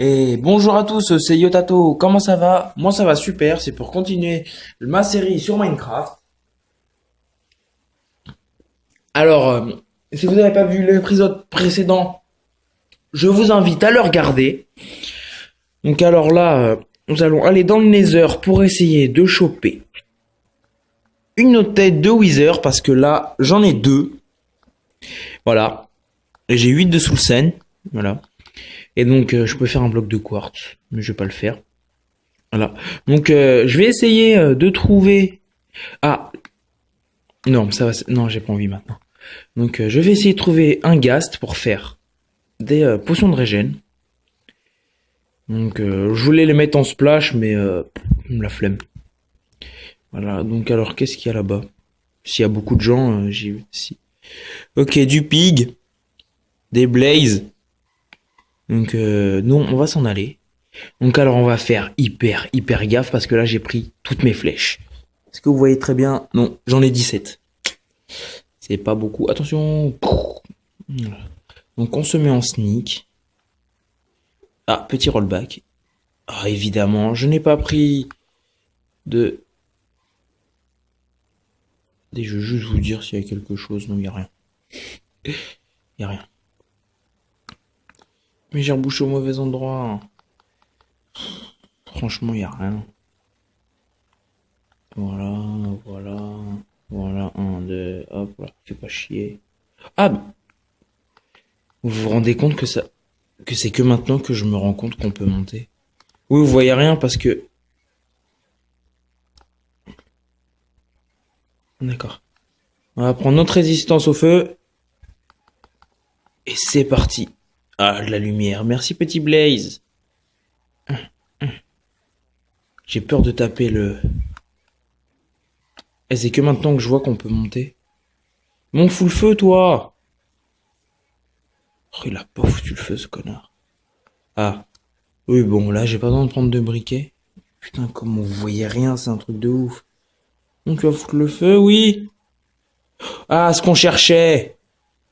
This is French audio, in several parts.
Et bonjour à tous, c'est Yotato. Comment ça va? Moi ça va super, c'est pour continuer ma série sur Minecraft. Alors, si vous n'avez pas vu l'épisode précédent, je vous invite à le regarder. Donc alors là, nous allons aller dans le Nether pour essayer de choper une autre tête de Wither parce que là, j'en ai deux. Voilà. Et j'ai 8 de Soulsen. Voilà. Et donc, je peux faire un bloc de quartz, mais je vais pas le faire. Voilà. Donc, je vais essayer de trouver... Ah, non, ça va... Non, j'ai pas envie maintenant. Donc, je vais essayer de trouver un ghast pour faire des potions de régène. Donc, je voulais les mettre en splash, mais la flemme. Voilà, donc alors, qu'est-ce qu'il y a là-bas? S'il y a beaucoup de gens, j'y vais. Si. Ok, du pig, des blazes. Donc, nous, on va s'en aller. Donc, alors, on va faire hyper gaffe parce que là, j'ai pris toutes mes flèches. Est-ce que vous voyez très bien? Non, j'en ai 17. C'est pas beaucoup. Attention. Voilà. Donc, on se met en sneak. Ah, petit rollback. Ah, évidemment, je n'ai pas pris de... Je veux juste vous dire s'il y a quelque chose. Non, il n'y a rien. Il n'y a rien. Mais j'ai rebouché au mauvais endroit. Franchement, il n'y a rien. Voilà, un, deux, hop, voilà, fais pas chier. Ah, vous vous rendez compte que c'est que maintenant que je me rends compte qu'on peut monter. Oui, vous voyez rien parce que... D'accord. On va prendre notre résistance au feu. Et c'est parti. Ah, de la lumière. Merci, petit Blaze. J'ai peur de taper le... Et c'est que maintenant que je vois qu'on peut monter. Mon fous le feu, toi! Oh, il a pas foutu le feu, ce connard. Ah. Oui, bon, là, j'ai pas besoin de prendre de briquet. Putain, comment vous voyez rien, c'est un truc de ouf. Donc, tu vas foutre le feu, oui. Ah, ce qu'on cherchait.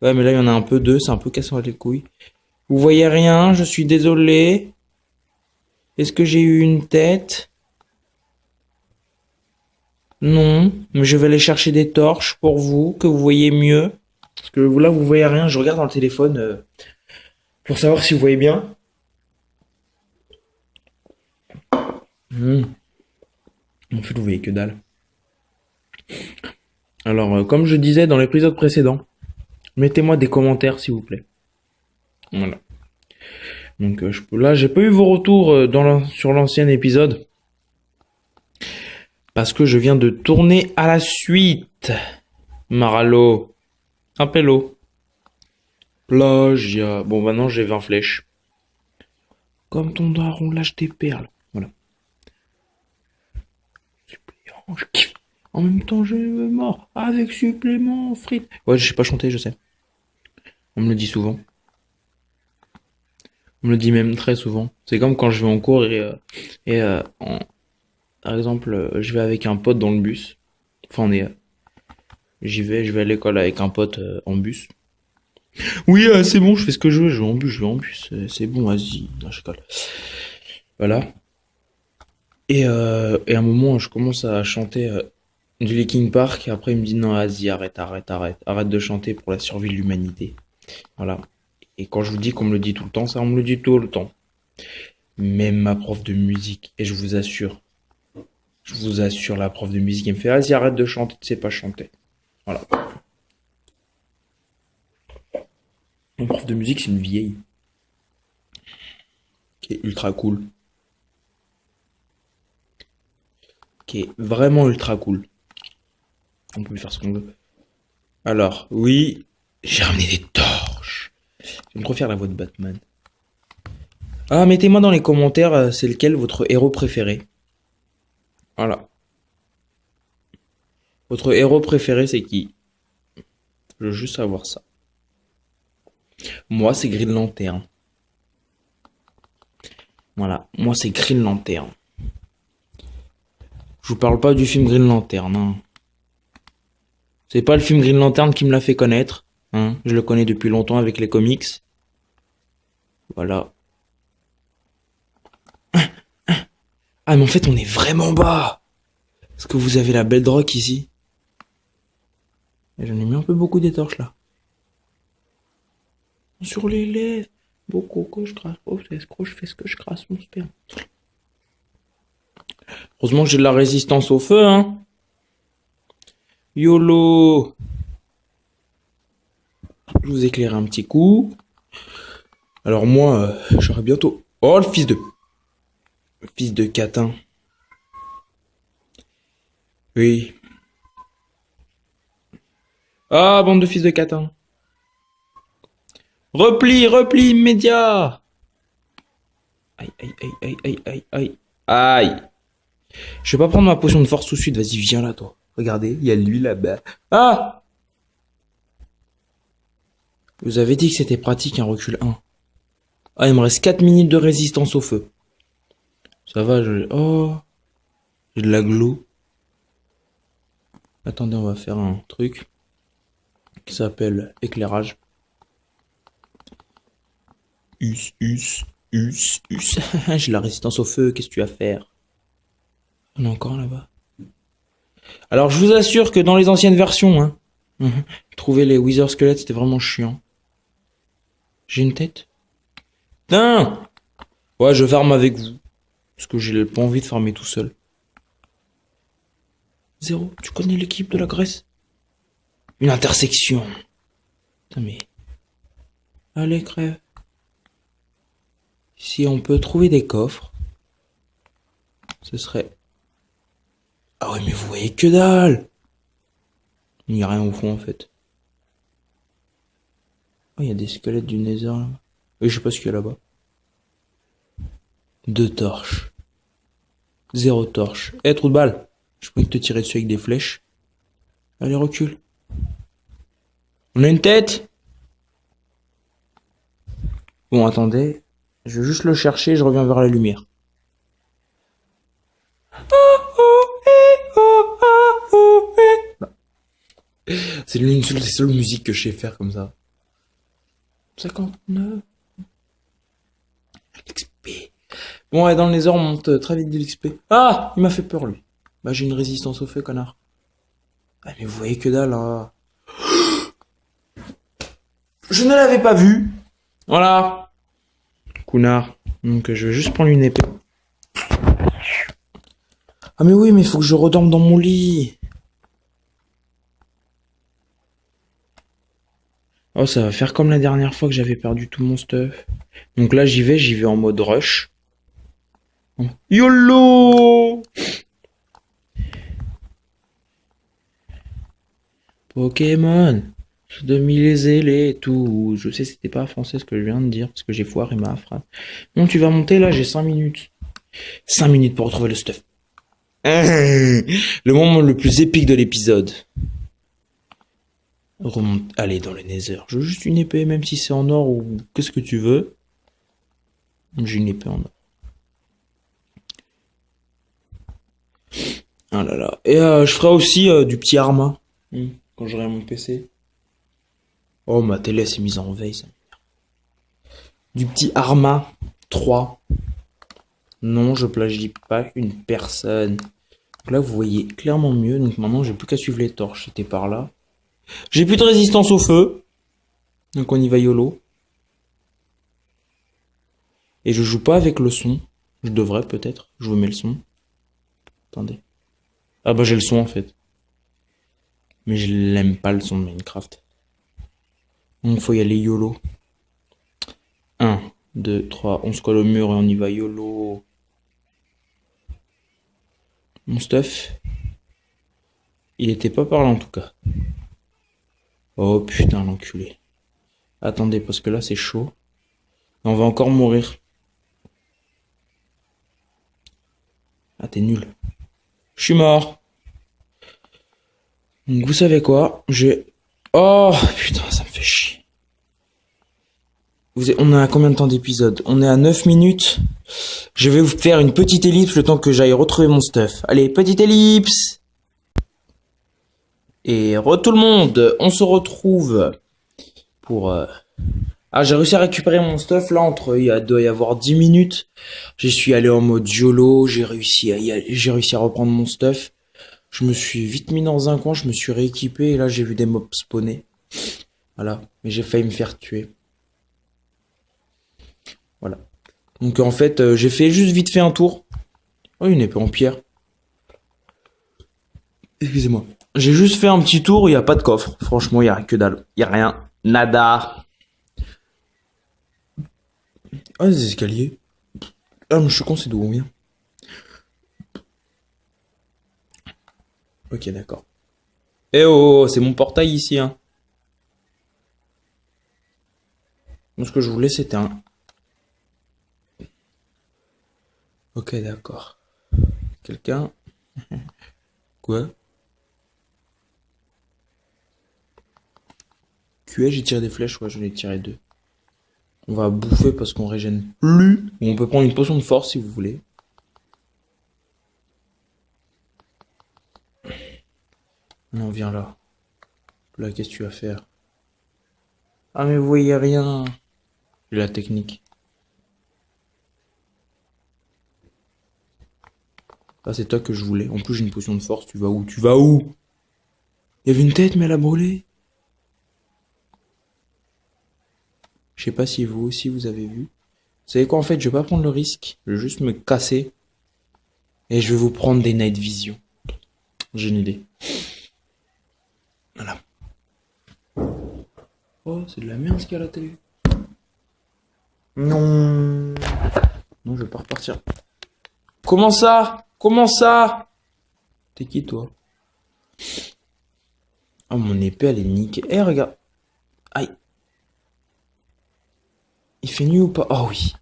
Ouais, mais là, il y en a un peu deux, c'est un peu cassant les couilles. Vous voyez rien, je suis désolé. Est-ce que j'ai eu une tête? Non, mais je vais aller chercher des torches pour vous, que vous voyez mieux. Parce que là, vous voyez rien, je regarde dans le téléphone pour savoir si vous voyez bien. En fait, vous voyez que dalle. Alors, comme je disais dans l'épisode précédent, mettez-moi des commentaires, s'il vous plaît. Voilà. Donc, là, j'ai pas eu vos retours sur l'ancien épisode. Parce que je viens de tourner à la suite. Maralo. Appello. Plagia. Bon, maintenant, j'ai 20 flèches. Comme ton daron lâche des perles. Voilà. Suppléant, je kiffe. En même temps, je me mort. Avec supplément, frites. Ouais, je sais pas chanter, je sais. On me le dit souvent. On me le dit même très souvent. C'est comme quand je vais en cours par exemple, je vais avec un pote dans le bus. Enfin, je vais à l'école avec un pote en bus. Oui, c'est bon, je fais ce que je vais en bus, c'est bon, vas-y. Non, je rigole. Voilà. Et à un moment, je commence à chanter du Linkin Park. Et après, il me dit non, vas-y, arrête de chanter pour la survie de l'humanité. Voilà. Et quand je vous dis qu'on me le dit tout le temps, ça, on me le dit tout le temps. Même ma prof de musique. Et je vous assure, la prof de musique, elle me fait, vas-y, arrête de chanter, tu sais pas chanter. Voilà. Mon prof de musique, c'est une vieille. Qui est ultra cool. Qui est vraiment ultra cool. On peut faire ce qu'on veut. Alors, oui, j'ai ramené des torches. Je me préfère la voix de Batman. Ah, mettez-moi dans les commentaires, c'est lequel votre héros préféré. Voilà. Votre héros préféré, c'est qui? Je veux juste savoir ça. Moi, c'est Green Lantern. Voilà. Moi, c'est Green Lantern. Je vous parle pas du film Green Lantern, hein. C'est pas le film Green Lantern qui me l'a fait connaître, hein. Je le connais depuis longtemps avec les comics. Voilà. Ah, mais en fait, on est vraiment bas. Est-ce que vous avez la belle drogue ici? J'en ai mis un peu beaucoup des torches, là. Sur les lèvres. Beaucoup que je crasse. Oh, c'est ce que je fais ce que je crasse, mon sperme. Heureusement que j'ai de la résistance au feu, hein. YOLO. Je vous éclaire un petit coup. Alors moi, j'aurai bientôt... Oh, le fils de... Fils de catin. Oui. Ah, bande de fils de catin. Repli, repli immédiat. Aïe, aïe, aïe, aïe, aïe, aïe, aïe. Aïe. Je vais pas prendre ma potion de force tout de suite. Vas-y, viens là, toi. Regardez, il y a lui là-bas. Ah! Vous avez dit que c'était pratique un recul 1. Ah, il me reste 4 minutes de résistance au feu. Ça va, oh, j'ai de la glow. Attendez, on va faire un truc qui s'appelle éclairage. Us. J'ai de la résistance au feu, qu'est-ce que tu vas faire? On est encore là-bas. Alors, je vous assure que dans les anciennes versions, hein, trouver les Wither squelettes, c'était vraiment chiant. J'ai une tête? Putain! Ouais, je farme avec vous. Parce que j'ai pas envie de farmer tout seul. Zéro, tu connais l'équipe de la Grèce? Une intersection. Putain, mais... Allez, crève. Si on peut trouver des coffres, ce serait... Ah ouais, mais vous voyez que dalle! Il n'y a rien au fond, en fait. Oh, il y a des squelettes du Nether, là. Oui, je sais pas ce qu'il y a là-bas. 2 torches. 0 torche. Eh, trou de balle. Je peux te tirer dessus avec des flèches. Allez, recule. On a une tête? Bon, attendez. Je vais juste le chercher, je reviens vers la lumière. C'est l'une des seules musiques que je sais faire comme ça. 59. L'XP. Bon, ouais, dans les heures, on monte très vite de l'XP. Ah! Il m'a fait peur, lui. Bah, j'ai une résistance au feu, connard. Ah, mais vous voyez que dalle, là. Je ne l'avais pas vu. Voilà. Connard. Donc, je vais juste prendre une épée. Ah, mais oui, mais il faut que je redorme dans mon lit. Oh, ça va faire comme la dernière fois que j'avais perdu tout mon stuff. Donc là, j'y vais en mode rush. YOLO! Pokémon, demi-les et tout. Je sais, c'était pas français ce que je viens de dire, parce que j'ai foiré ma phrase. Non, tu vas monter là, j'ai 5 minutes. 5 minutes pour retrouver le stuff. Le moment le plus épique de l'épisode. Remonte, allez dans le Nether. Je veux juste une épée, même si c'est en or ou qu'est-ce que tu veux. J'ai une épée en or. Ah là là. Et je ferai aussi du petit Arma. Quand j'aurai mon PC. Oh, ma télé s'est mise en veille, ça. Du petit Arma 3. Non, je plagie pas une personne. Donc là, vous voyez clairement mieux. Donc maintenant, j'ai plus qu'à suivre les torches. C'était par là. J'ai plus de résistance au feu. Donc on y va YOLO. Et je joue pas avec le son. Je devrais peut-être. Je vous mets le son. Attendez. Ah bah j'ai le son en fait. Mais je l'aime pas le son de Minecraft. Donc faut y aller YOLO. 1, 2, 3. On se colle au mur et on y va YOLO. Mon stuff. Il était pas par là en tout cas. Oh putain l'enculé. Attendez parce que là c'est chaud. On va encore mourir. Ah t'es nul. Je suis mort. Donc vous savez quoi? Oh putain ça me fait chier. On a combien de temps d'épisode? On est à 9 minutes. Je vais vous faire une petite ellipse le temps que j'aille retrouver mon stuff. Allez, petite ellipse. Et tout le monde, on se retrouve pour Ah, j'ai réussi à récupérer mon stuff là doit y avoir 10 minutes. J'y suis allé en mode YOLO, j'ai réussi à reprendre mon stuff. Je me suis vite mis dans un coin, je me suis rééquipé et là j'ai vu des mobs spawner. Voilà, mais j'ai failli me faire tuer. Voilà. Donc en fait, j'ai fait juste vite fait un tour. Oh, une épée en pierre. Excusez-moi. J'ai juste fait un petit tour, il n'y a pas de coffre. Franchement, il n'y a que dalle. Il n'y a rien. Nada. Ah, des escaliers. Ah, mais je suis con, c'est d'où on vient. Ok, d'accord. Eh oh, c'est mon portail ici, hein. Moi, ce que je voulais, c'était un... Ok, d'accord. Quelqu'un... Quoi? QA, j'ai tiré des flèches, ouais, j'en ai tiré deux. On va bouffer parce qu'on régène plus. Ou on peut prendre une potion de force si vous voulez. Non, viens là. Là, qu'est-ce que tu vas faire? Ah, mais vous voyez rien. J'ai la technique. Ah, c'est toi que je voulais. En plus, j'ai une potion de force. Tu vas où? Tu vas où? Il y avait une tête, mais elle a brûlé. Je sais pas si vous aussi vous avez vu. Vous savez quoi, en fait, je vais pas prendre le risque. Je vais juste me casser. Et je vais vous prendre des night vision. J'ai une idée. Voilà. Oh, c'est de la merde ce qu'il y a à la télé. Non. Non, je vais pas repartir. Comment ça? Comment ça? T'es qui, toi? Oh, mon épée, elle est niquée. Eh, regarde. Aïe. Il fait nuit ou pas? Oh oui.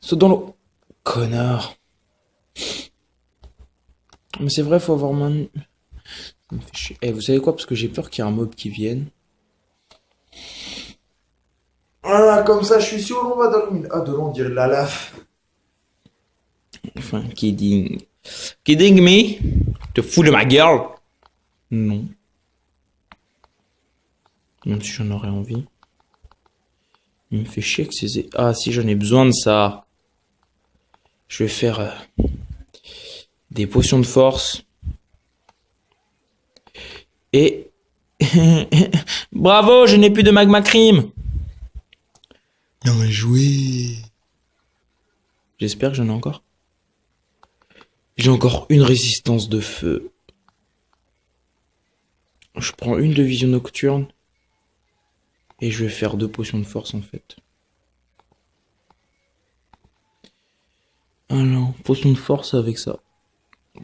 Saute dans l'eau. Connard. Mais c'est vrai, faut avoir main. Ça me fait chier. Eh, vous savez quoi? Parce que j'ai peur qu'il y ait un mob qui vienne. Voilà, comme ça, je suis sûr on va dormir. Ah, de l'eau, on dirait de la lave. Enfin, kidding. Kidding me? Te fous de ma gueule? Non. Même si j'en aurais envie. Il me fait chier que ces... Ah, si j'en ai besoin de ça. Je vais faire des potions de force. Et... Bravo, je n'ai plus de magma cream. Bien joué. J'espère que j'en ai encore. J'ai encore une résistance de feu. Je prends une de vision nocturne. Et je vais faire 2 potions de force en fait. Alors, potion de force avec ça.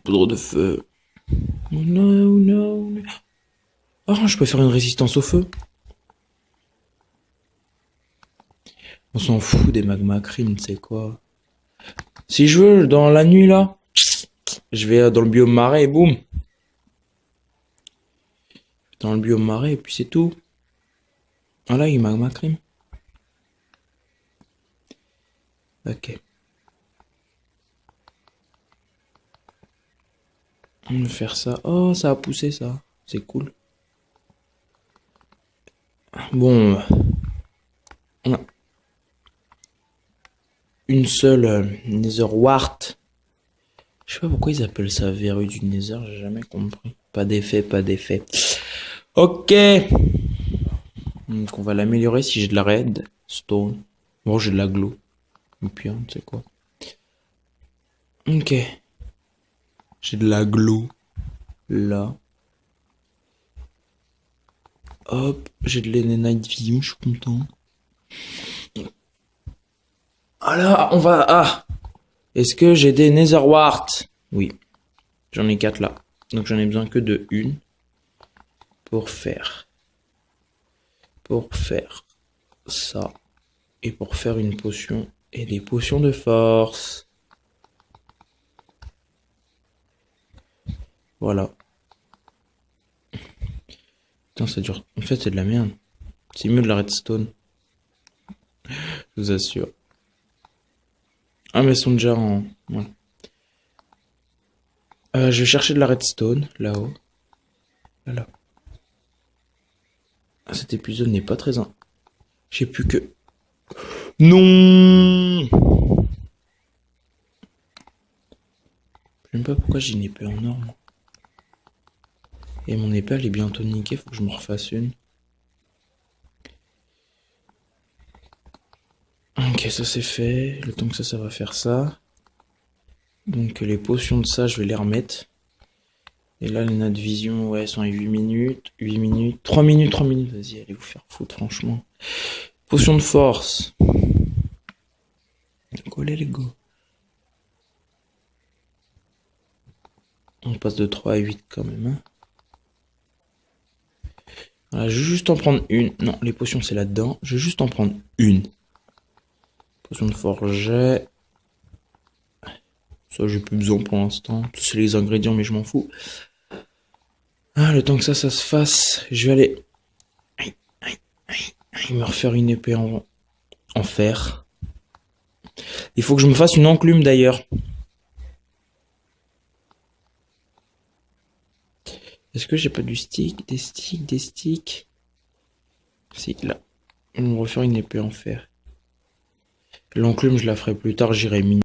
Poudre de feu. Oh non, non. Oh, je peux faire une résistance au feu. On s'en fout des magma cream, tu sais quoi. Si je veux, dans la nuit là, je vais dans le biome marais et boum. Dans le biome marais et puis c'est tout. Voilà, il y a magma cream. Ok. On va faire ça. Oh, ça a poussé ça. C'est cool. Bon, on a une seule Nether Wart. Je sais pas pourquoi ils appellent ça verrue du Nether, j'ai jamais compris. Pas d'effet, pas d'effet. Ok. Donc on va l'améliorer si j'ai de la redstone. Bon, j'ai de la glow. Et puis, tu sais quoi. Ok. J'ai de la glow. Là. Hop. J'ai de l'Enenight Vision, je suis content. Ah là, on va... Ah. Est-ce que j'ai des Nether Wart? Oui. J'en ai 4 là. Donc j'en ai besoin que de une. Pour faire ça. Et pour faire une potion. Et des potions de force. Voilà. Putain, ça dure. En fait, c'est de la merde. C'est mieux de la redstone. Je vous assure. Ah, mais elles sont déjà en... Voilà. Je vais chercher de la redstone, là-haut. Voilà. Cet épisode n'est pas très... J'ai plus que... Non! Je sais même pas pourquoi j'ai une épée en or. Moi. Et mon épée elle est bientôt niquée, faut que je me refasse une. Ok, ça c'est fait. Le temps que ça va faire ça. Donc les potions de ça, je vais les remettre. Et là, les notes de vision, ouais, sont à 8 minutes. 8 minutes. 3 minutes, 3 minutes. Vas-y, allez vous faire foutre, franchement. Potion de force. Collez les go. On passe de 3 à 8 quand même. Hein. Voilà, je vais juste en prendre une. Non, les potions c'est là-dedans. Je vais juste en prendre une. Potion de forge. Ça, j'ai plus besoin pour l'instant. C'est les ingrédients, mais je m'en fous. Ah, le temps que ça se fasse, je vais aller... me refaire une épée en fer. Il faut que je me fasse une enclume d'ailleurs. Est-ce que j'ai pas du stick, des sticks? Si, là. Je vais me refaire une épée en fer. L'enclume, je la ferai plus tard, j'irai miner.